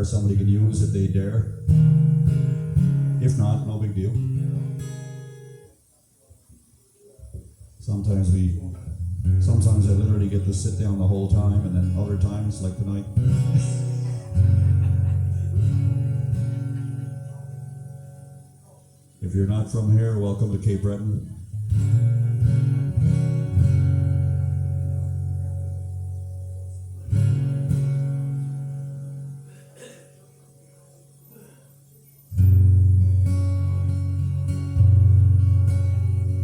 car somebody can use if they dare. If not, no big deal. Sometimes I literally get to sit down the whole time, and then other times, like tonight. If you're not from here, welcome to Cape Breton.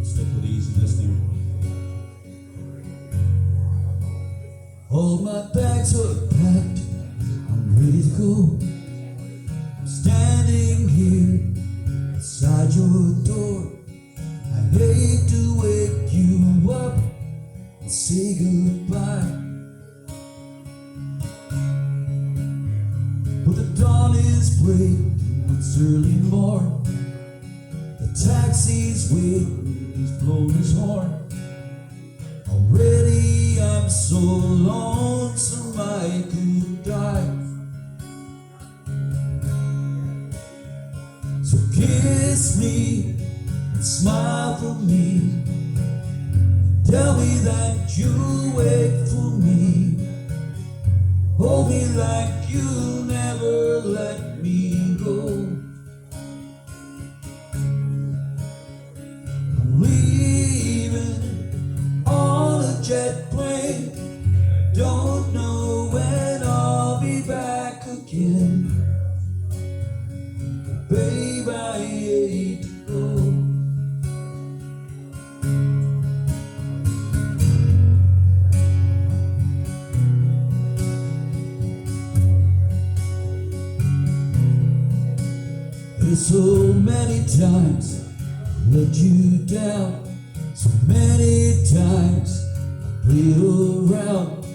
Stick with easiness here. All my bags are packed, I'm ready to go. I'm standing here outside your door. I hate to wake you up and say goodbye, but the dawn is breaking, it's early morn. The taxi's waiting, he's blown his horn. Already I'm so lonesome I could die. So kiss me and smile for me. Tell me that you'll wait for me. Hold me like you'll never let me go. I'm leaving on a jet plane. Don't know when I'll be back again. Babe, I hate to go. There's so many times I let you down. So many times I played around.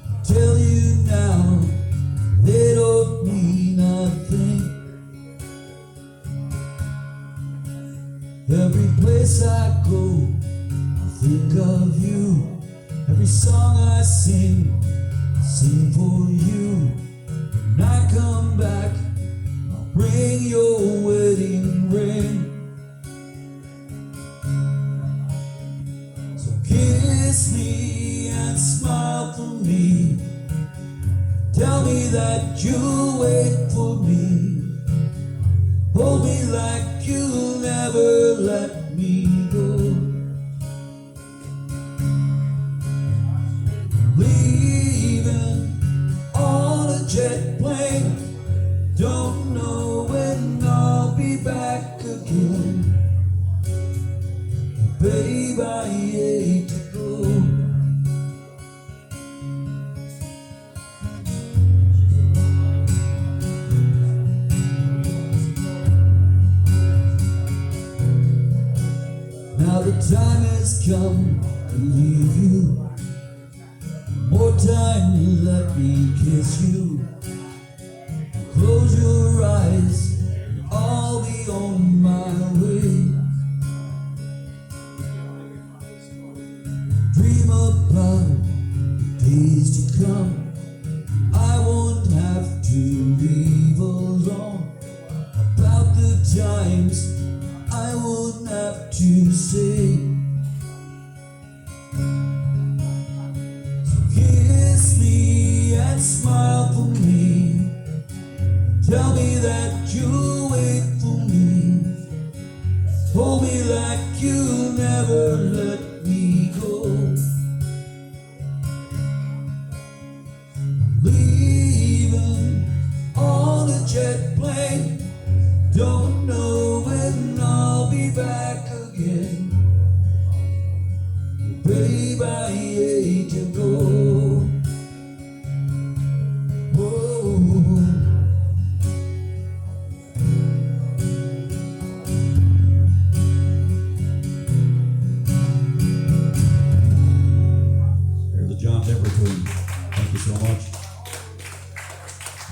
I tell you now, they don't mean nothing. Every place I go, I think of you. Every song I sing for you. When I come back, I'll bring your wedding ring. So kiss me and smile for me. Tell me that you'll wait for me. Hold me like you'll never let me go. Leaving on a jet plane. Don't know when I'll be back again. Babe, I hate to go. Now the time has come to leave you. More time to let me kiss you. Close your eyes and I'll be on my way. Dream about the days to come. I won't have to leave alone. About the times I won't have to say. So kiss me and smile for me. Tell me that you'll wait for me. Hold me like you'll never let